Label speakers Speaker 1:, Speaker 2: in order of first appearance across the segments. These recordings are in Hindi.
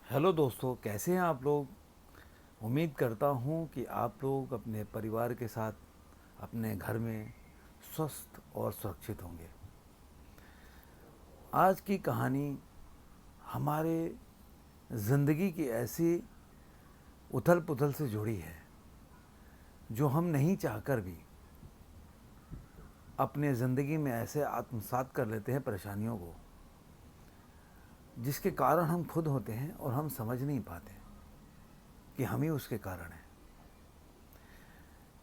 Speaker 1: हेलो दोस्तों, कैसे हैं आप लोग। उम्मीद करता हूं कि आप लोग अपने परिवार के साथ अपने घर में स्वस्थ और सुरक्षित होंगे। आज की कहानी हमारे ज़िंदगी की ऐसी उथल पुथल से जुड़ी है जो हम नहीं चाहकर भी अपने ज़िंदगी में ऐसे आत्मसात कर लेते हैं परेशानियों को, जिसके कारण हम खुद होते हैं और हम समझ नहीं पाते कि हम ही उसके कारण हैं।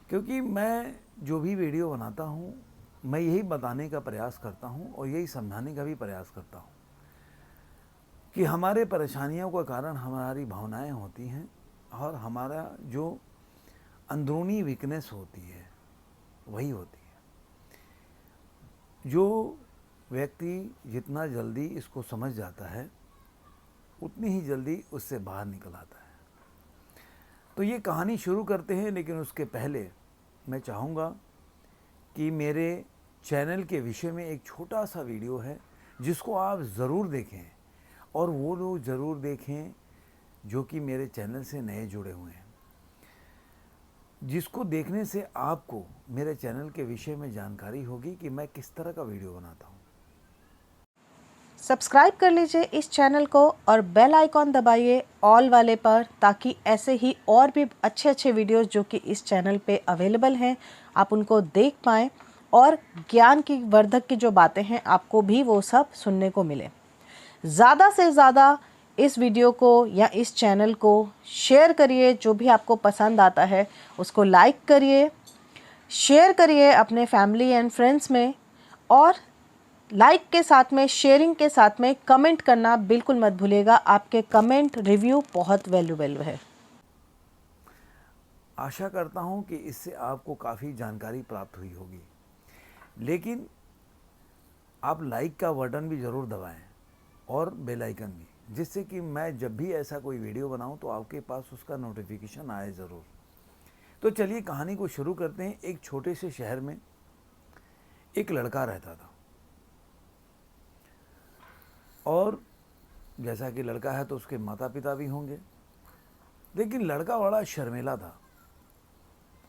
Speaker 1: क्योंकि मैं जो भी वीडियो बनाता हूँ, मैं यही बताने का प्रयास करता हूँ और यही समझाने का भी प्रयास करता हूँ कि हमारे परेशानियों का कारण हमारी भावनाएं होती हैं और हमारा जो अंदरूनी वीकनेस होती है वही होती है। जो व्यक्ति जितना जल्दी इसको समझ जाता है उतनी ही जल्दी उससे बाहर निकल आता है। तो ये कहानी शुरू करते हैं, लेकिन उसके पहले मैं चाहूँगा कि मेरे चैनल के विषय में एक छोटा सा वीडियो है जिसको आप ज़रूर देखें, और वो लोग ज़रूर देखें जो कि मेरे चैनल से नए जुड़े हुए हैं, जिसको देखने से आपको मेरे चैनल के विषय में जानकारी होगी कि मैं किस तरह का वीडियो बनाता हूँ।
Speaker 2: सब्सक्राइब कर लीजिए इस चैनल को और बेल आइकॉन दबाइए ऑल वाले पर, ताकि ऐसे ही और भी अच्छे वीडियोस जो कि इस चैनल पे अवेलेबल हैं आप उनको देख पाएँ और ज्ञान की वर्धक की जो बातें हैं आपको भी वो सब सुनने को मिले। ज़्यादा से ज़्यादा इस वीडियो को या इस चैनल को शेयर करिए। जो भी आपको पसंद आता है उसको लाइक करिए, शेयर करिए अपने फैमिली एंड फ्रेंड्स में, और लाइक के साथ में, शेयरिंग के साथ में कमेंट करना बिल्कुल मत भूलिएगा। आपके कमेंट रिव्यू बहुत वैल्यूएबल है।
Speaker 1: आशा करता हूँ कि इससे आपको काफ़ी जानकारी प्राप्त हुई होगी, लेकिन आप लाइक का बटन भी ज़रूर दबाएं और बेल आइकन भी, जिससे कि मैं जब भी ऐसा कोई वीडियो बनाऊं तो आपके पास उसका नोटिफिकेशन आए ज़रूर। तो चलिए कहानी को शुरू करते हैं। एक छोटे से शहर में एक लड़का रहता था, और जैसा कि लड़का है तो उसके माता पिता भी होंगे, लेकिन लड़का बड़ा शर्मीला था।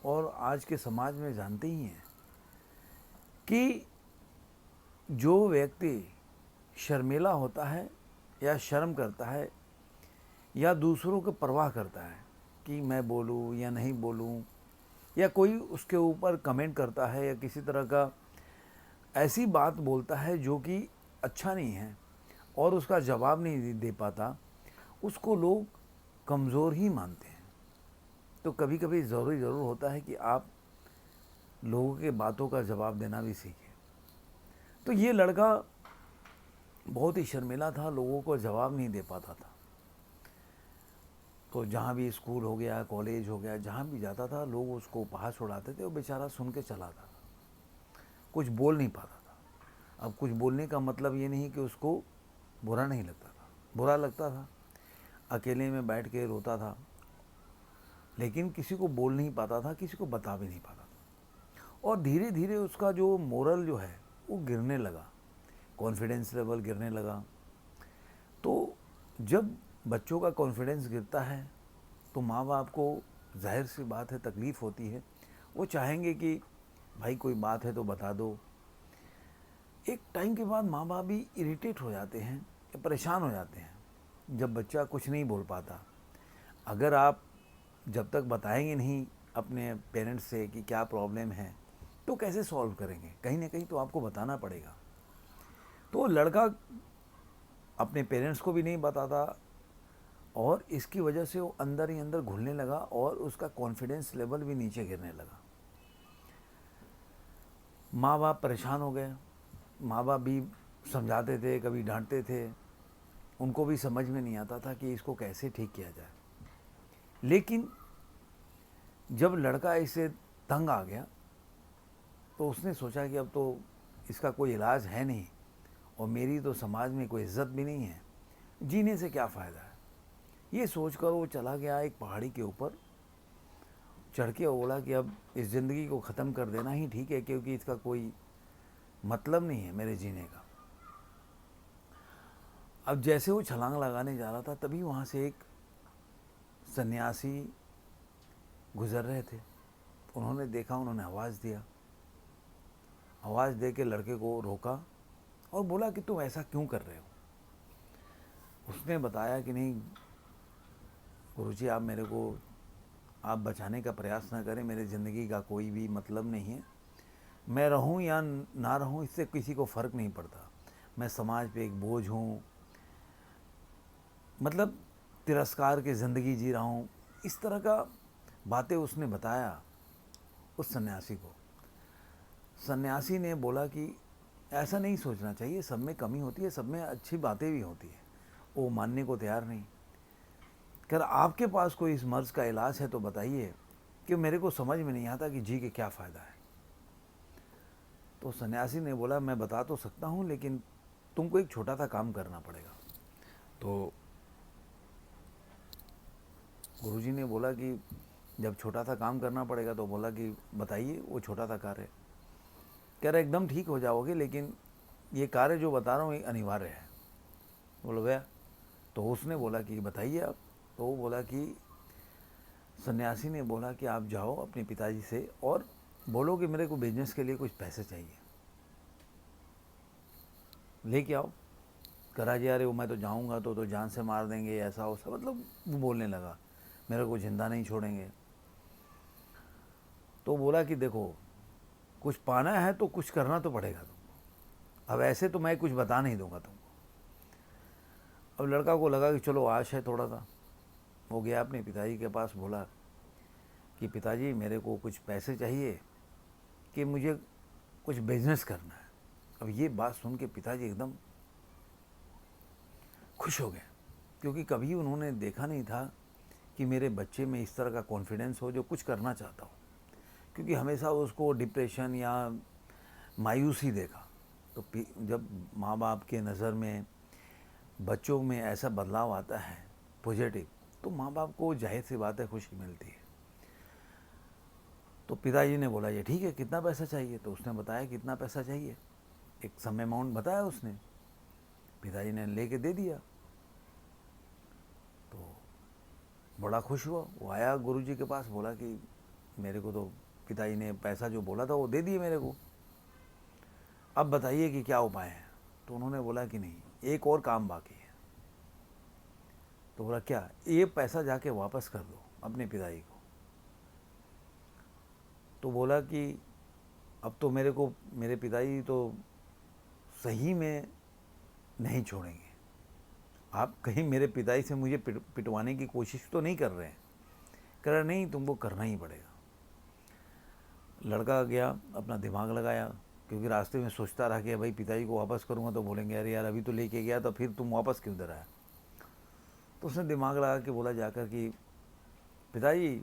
Speaker 1: और आज के समाज में जानते ही हैं कि जो व्यक्ति शर्मीला होता है या शर्म करता है या दूसरों की परवाह करता है कि मैं बोलूं या नहीं बोलूं, या कोई उसके ऊपर कमेंट करता है या किसी तरह का ऐसी बात बोलता है जो कि अच्छा नहीं है और उसका जवाब नहीं दे पाता, उसको लोग कमज़ोर ही मानते हैं। तो कभी कभी ज़रूर होता है कि आप लोगों के बातों का जवाब देना भी सीखें। तो ये लड़का बहुत ही शर्मिला था, लोगों को जवाब नहीं दे पाता था। तो जहाँ भी स्कूल हो गया, कॉलेज हो गया, जहाँ भी जाता था लोग उसको उपहास उड़ाते थे, वो बेचारा सुन के चला था, कुछ बोल नहीं पाता था। अब कुछ बोलने का मतलब ये नहीं कि उसको बुरा नहीं लगता था, बुरा लगता था, अकेले में बैठ के रोता था, लेकिन किसी को बोल नहीं पाता था, किसी को बता भी नहीं पाता था। और धीरे धीरे उसका जो मोरल जो है वो गिरने लगा, कॉन्फिडेंस लेवल गिरने लगा। तो जब बच्चों का कॉन्फिडेंस गिरता है तो माँ बाप को जाहिर सी बात है तकलीफ़ होती है। वो चाहेंगे कि भाई कोई बात है तो बता दो। एक टाइम के बाद माँ बाप भी इरिटेट हो जाते हैं, परेशान हो जाते हैं जब बच्चा कुछ नहीं बोल पाता। अगर आप जब तक बताएंगे नहीं अपने पेरेंट्स से कि क्या प्रॉब्लम है तो कैसे सॉल्व करेंगे, कहीं ना कहीं तो आपको बताना पड़ेगा। तो लड़का अपने पेरेंट्स को भी नहीं बताता और इसकी वजह से वो अंदर ही अंदर घुलने लगा और उसका कॉन्फिडेंस लेवल भी नीचे गिरने लगा। माँ बाप परेशान हो गए। माँ बाप भी समझाते थे, कभी डांटते थे, उनको भी समझ में नहीं आता था कि इसको कैसे ठीक किया जाए। लेकिन जब लड़का इससे तंग आ गया तो उसने सोचा कि अब तो इसका कोई इलाज है नहीं और मेरी तो समाज में कोई इज्जत भी नहीं है, जीने से क्या फ़ायदा है। ये सोचकर वो चला गया एक पहाड़ी के ऊपर, चढ़ के बोला कि अब इस ज़िंदगी को ख़त्म कर देना ही ठीक है, क्योंकि इसका कोई मतलब नहीं है मेरे जीने का। अब जैसे वो छलांग लगाने जा रहा था तभी वहाँ से एक सन्यासी गुजर रहे थे। उन्होंने देखा, उन्होंने आवाज़ दिया। आवाज़ दे के लड़के को रोका और बोला कि तुम ऐसा क्यों कर रहे हो। उसने बताया कि नहीं गुरुजी, आप मेरे को आप बचाने का प्रयास ना करें, मेरी ज़िंदगी का कोई भी मतलब नहीं है। मैं रहूं या ना रहूं इससे किसी को फ़र्क नहीं पड़ता। मैं समाज पे एक बोझ हूं, मतलब तिरस्कार की ज़िंदगी जी रहा हूं। इस तरह का बातें उसने बताया उस सन्यासी को। सन्यासी ने बोला कि ऐसा नहीं सोचना चाहिए, सब में कमी होती है, सब में अच्छी बातें भी होती है। वो मानने को तैयार नहीं। अगर आपके पास कोई इस मर्ज़ का इलाज है तो बताइए, कि मेरे को समझ में नहीं आता कि जी के क्या फ़ायदा है। तो सन्यासी ने बोला मैं बता तो सकता हूँ, लेकिन तुमको एक छोटा सा काम करना पड़ेगा। तो गुरुजी ने बोला कि जब छोटा सा काम करना पड़ेगा तो बोला कि बताइए वो छोटा सा कार्य। कह रहा एकदम ठीक हो जाओगे, लेकिन ये कार्य जो बता रहा हूँ ये अनिवार्य है। बोलो गया। तो उसने बोला कि बताइए आप। तो वो बोला कि सन्यासी ने बोला कि आप जाओ अपने पिताजी से और बोलो कि मेरे को बिजनेस के लिए कुछ पैसे चाहिए, लेके आओ। करा जी, अरे वो मैं तो जाऊँगा तो जान से मार देंगे, ऐसा वैसा, मतलब वो बोलने लगा मेरे को जिंदा नहीं छोड़ेंगे। तो बोला कि देखो कुछ पाना है तो कुछ करना तो पड़ेगा तुमको, अब ऐसे तो मैं कुछ बता नहीं दूंगा तुमको। अब लड़का को लगा कि चलो आश है थोड़ा सा। वो गया अपने पिताजी के पास, बोला कि पिताजी मेरे को कुछ पैसे चाहिए कि मुझे कुछ बिजनेस करना है। अब ये बात सुन के पिताजी एकदम खुश हो गए, क्योंकि कभी उन्होंने देखा नहीं था कि मेरे बच्चे में इस तरह का कॉन्फिडेंस हो जो कुछ करना चाहता हो। क्योंकि हमेशा उसको डिप्रेशन या मायूसी देखा। तो जब माँ बाप के नज़र में बच्चों में ऐसा बदलाव आता है पॉजिटिव, तो माँ बाप को जाहिर सी बात है खुशी मिलती है। तो पिताजी ने बोला ये ठीक है, कितना पैसा चाहिए। तो उसने बताया कितना पैसा चाहिए, एक सम अमाउंट बताया उसने। पिताजी ने लेके दे दिया। तो बड़ा खुश हुआ। वो आया गुरुजी के पास, बोला कि मेरे को तो पिताजी ने पैसा जो बोला था वो दे दिए मेरे को, अब बताइए कि क्या उपाय है। तो उन्होंने बोला कि नहीं, एक और काम बाकी है। तो बोला क्या। ये पैसा जाके वापस कर दो अपने पिताजी को। तो बोला कि अब तो मेरे को मेरे पिताजी तो सही में नहीं छोड़ेंगे, आप कहीं मेरे पिताजी से मुझे पिटवाने की कोशिश तो नहीं कर रहे हैं। कह रहा नहीं, तुमको करना ही पड़ेगा। लड़का गया, अपना दिमाग लगाया, क्योंकि रास्ते में सोचता रहा कि भाई पिताजी को वापस करूँगा तो बोलेंगे अरे यार अभी तो लेके गया तो फिर तुम वापस क्यों इधर आया। तो उसने दिमाग लगा के बोला जाकर कि पिताजी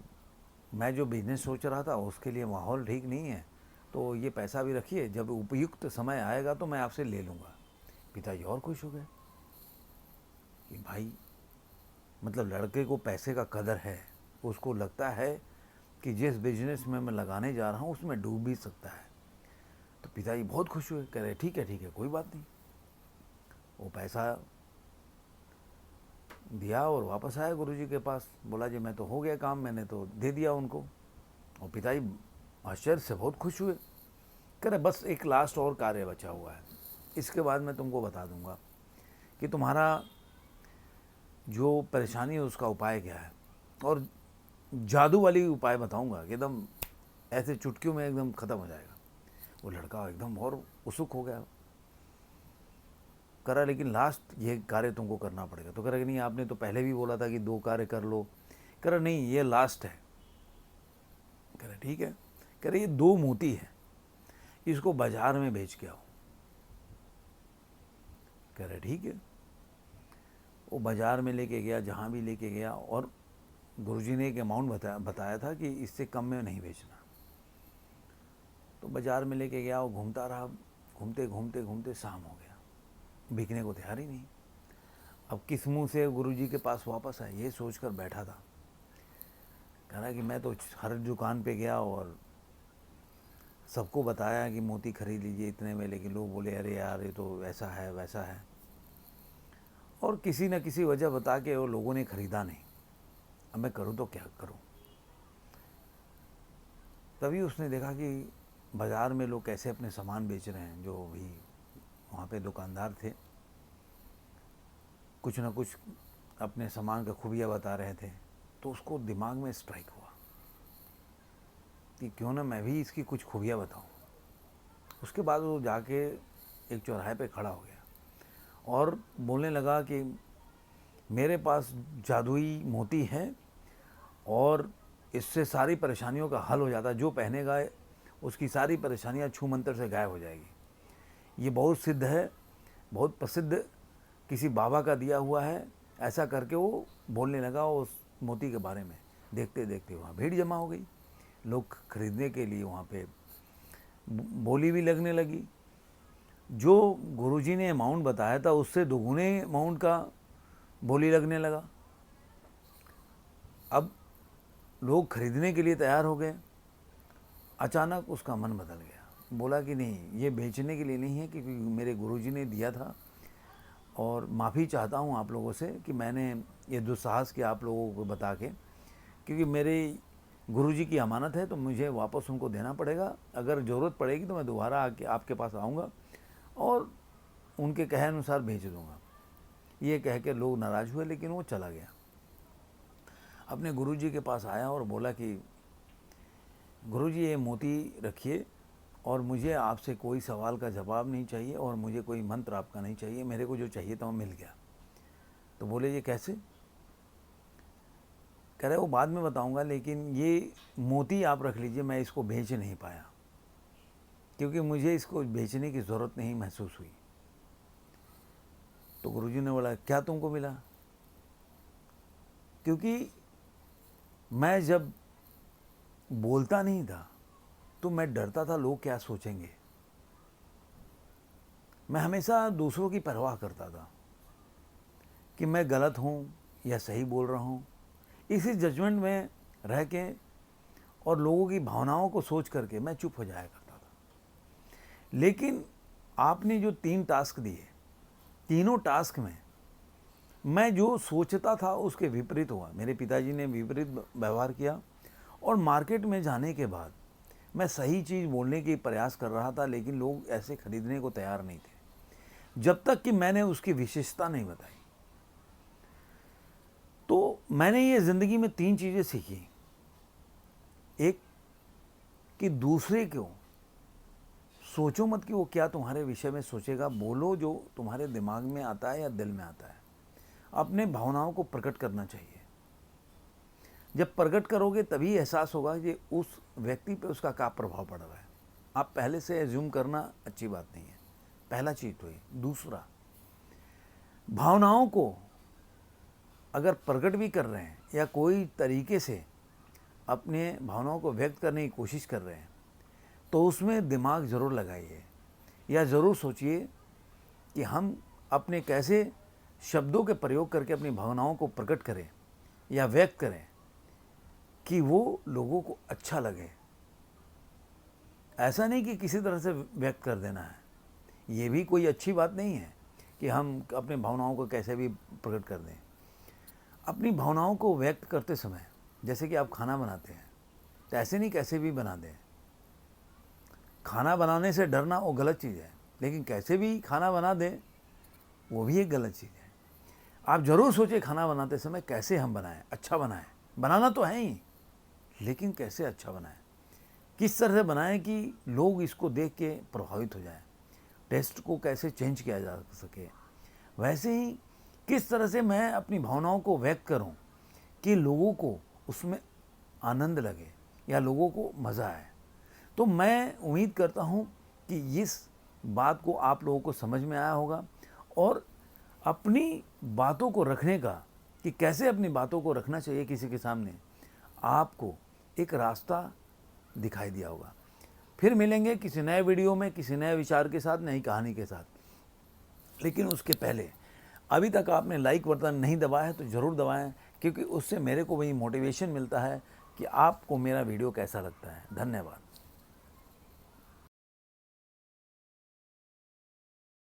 Speaker 1: मैं जो बिजनेस सोच रहा था उसके लिए माहौल ठीक नहीं है, तो ये पैसा भी रखिए, जब उपयुक्त समय आएगा तो मैं आपसे ले लूँगा। पिताजी और खुश हो गए कि भाई मतलब लड़के को पैसे का कदर है, उसको लगता है कि जिस बिजनेस में मैं लगाने जा रहा हूँ उसमें डूब भी सकता है। तो पिताजी बहुत खुश हुए, कह रहे ठीक है कोई बात नहीं। वो पैसा दिया और वापस आया गुरुजी के पास, बोला जी मैं तो हो गया काम, मैंने तो दे दिया उनको। और पिताजी आश्चर्य से बहुत खुश हुए, कह रहे बस एक लास्ट और कार्य बचा हुआ है, इसके बाद मैं तुमको बता दूंगा कि तुम्हारा जो परेशानी है उसका उपाय क्या है, और जादू वाली उपाय बताऊंगा कि एकदम ऐसे चुटकियों में एकदम ख़त्म हो जाएगा। वो लड़का एकदम और उत्सुक हो गया, करा लेकिन लास्ट ये कार्य तुमको करना पड़ेगा। तो कह रहा कि नहीं आपने तो पहले भी बोला था कि 2 कार्य कर लो। कह रहा नहीं ये लास्ट है। कह रहा ठीक है। कह रहा ये 2 मोती है, इसको बाजार में बेच के आओ। कह रहा ठीक है। वो बाजार में लेके गया, जहाँ भी लेके गया, और गुरुजी ने एक अमाउंट बताया था कि इससे कम में नहीं बेचना। तो बाजार में लेके गया, वो घूमता रहा, घूमते घूमते घूमते शाम हो गया, बिकने को तैयार ही नहीं। अब किस मुंह से गुरुजी के पास वापस आए ये सोचकर बैठा था। कह रहा कि मैं तो हर दुकान पे गया और सबको बताया कि मोती खरीद लीजिए इतने में, लेकिन लोग बोले अरे यार ये तो ऐसा है वैसा है। और किसी न किसी वजह बता के वो लोगों ने ख़रीदा नहीं। अब मैं करूँ तो क्या करूँ। तभी उसने देखा कि बाज़ार में लोग कैसे अपने सामान बेच रहे हैं, जो भी वहाँ पे दुकानदार थे कुछ ना कुछ अपने सामान का खूबियाँ बता रहे थे। तो उसको दिमाग में स्ट्राइक हुआ कि क्यों ना मैं भी इसकी कुछ खूबियाँ बताऊँ। उसके बाद वो जाके एक चौराहे पे खड़ा हो गया और बोलने लगा कि मेरे पास जादुई मोती है और इससे सारी परेशानियों का हल हो जाता है। जो पहनेगा उसकी सारी परेशानियां छू मंतर से गायब हो जाएगी। ये बहुत सिद्ध है, बहुत प्रसिद्ध किसी बाबा का दिया हुआ है। ऐसा करके वो बोलने लगा उस मोती के बारे में। देखते देखते वहाँ भीड़ जमा हो गई, लोग खरीदने के लिए वहाँ पे बोली भी लगने लगी। जो गुरुजी ने अमाउंट बताया था उससे दोगुने अमाउंट का बोली लगने लगा। अब लोग खरीदने के लिए तैयार हो गए। अचानक उसका मन बदल गया, बोला कि नहीं, ये बेचने के लिए नहीं है, क्योंकि मेरे गुरुजी ने दिया था और माफ़ी चाहता हूँ आप लोगों से कि मैंने ये दुस्साहस किया आप लोगों को बता के, क्योंकि मेरे गुरुजी की अमानत है तो मुझे वापस उनको देना पड़ेगा। अगर ज़रूरत पड़ेगी तो मैं दोबारा आके आपके पास आऊँगा और उनके कहे अनुसार भेज दूँगा। ये कह के लोग नाराज़ हुए, लेकिन वो चला गया। अपने गुरुजी के पास आया और बोला कि गुरुजी ये मोती रखिए और मुझे आपसे कोई सवाल का जवाब नहीं चाहिए और मुझे कोई मंत्र आपका नहीं चाहिए, मेरे को जो चाहिए था वो मिल गया। तो बोले ये कैसे? कह रहे वो बाद में बताऊंगा, लेकिन ये मोती आप रख लीजिए, मैं इसको बेच नहीं पाया क्योंकि मुझे इसको बेचने की ज़रूरत नहीं महसूस हुई। तो गुरुजी ने बोला क्या तुमको मिला? क्योंकि मैं जब बोलता नहीं था तो मैं डरता था लोग क्या सोचेंगे। मैं हमेशा दूसरों की परवाह करता था कि मैं गलत हूँ या सही बोल रहा हूँ। इसी जजमेंट में रह के और लोगों की भावनाओं को सोच करके मैं चुप हो जाया करता था। लेकिन आपने जो 3 टास्क दिए, तीनों टास्क में मैं जो सोचता था उसके विपरीत हुआ। मेरे पिताजी ने विपरीत व्यवहार किया और मार्केट में जाने के बाद मैं सही चीज़ बोलने की प्रयास कर रहा था, लेकिन लोग ऐसे खरीदने को तैयार नहीं थे जब तक कि मैंने उसकी विशेषता नहीं बताई। तो मैंने ये ज़िंदगी में 3 चीज़ें सीखी। एक, कि दूसरे को सोचो मत कि वो क्या तुम्हारे विषय में सोचेगा, बोलो जो तुम्हारे दिमाग में आता है या दिल में आता है। अपने भावनाओं को प्रकट करना चाहिए। जब प्रकट करोगे तभी एहसास होगा कि उस व्यक्ति पे उसका क्या प्रभाव पड़ रहा है। आप पहले से एज्यूम करना अच्छी बात नहीं है। पहला चीज़ तो ये। दूसरा, भावनाओं को अगर प्रकट भी कर रहे हैं या कोई तरीके से अपने भावनाओं को व्यक्त करने की कोशिश कर रहे हैं तो उसमें दिमाग ज़रूर लगाइए या ज़रूर सोचिए कि हम अपने कैसे शब्दों के प्रयोग करके अपनी भावनाओं को प्रकट करें या व्यक्त करें कि वो लोगों को अच्छा लगे। ऐसा नहीं कि किसी तरह से व्यक्त कर देना है, ये भी कोई अच्छी बात नहीं है कि हम अपने भावनाओं को कैसे भी प्रकट कर दें। अपनी भावनाओं को व्यक्त करते समय, जैसे कि आप खाना बनाते हैं तो ऐसे नहीं कैसे भी बना दें। खाना बनाने से डरना वो गलत चीज़ है, लेकिन कैसे भी खाना बना दें वो भी एक गलत चीज़ है। आप ज़रूर सोचें खाना बनाते समय कैसे हम बनाएं, अच्छा बनाएं। बनाना तो है ही, लेकिन कैसे अच्छा बनाएं, किस तरह से बनाएं कि लोग इसको देख के प्रभावित हो जाएं। टेस्ट को कैसे चेंज किया जा सके। वैसे ही किस तरह से मैं अपनी भावनाओं को व्यक्त करूं कि लोगों को उसमें आनंद लगे या लोगों को मज़ा आए। तो मैं उम्मीद करता हूं कि इस बात को आप लोगों को समझ में आया होगा और अपनी बातों को रखने का, कि कैसे अपनी बातों को रखना चाहिए किसी के सामने, आपको एक रास्ता दिखाई दिया होगा। फिर मिलेंगे किसी नए वीडियो में, किसी नए विचार के साथ, नई कहानी के साथ। लेकिन उसके पहले अभी तक आपने लाइक बटन नहीं दबाया है तो ज़रूर दबाएं, क्योंकि उससे मेरे को वही मोटिवेशन मिलता है कि आपको मेरा वीडियो कैसा लगता है। धन्यवाद।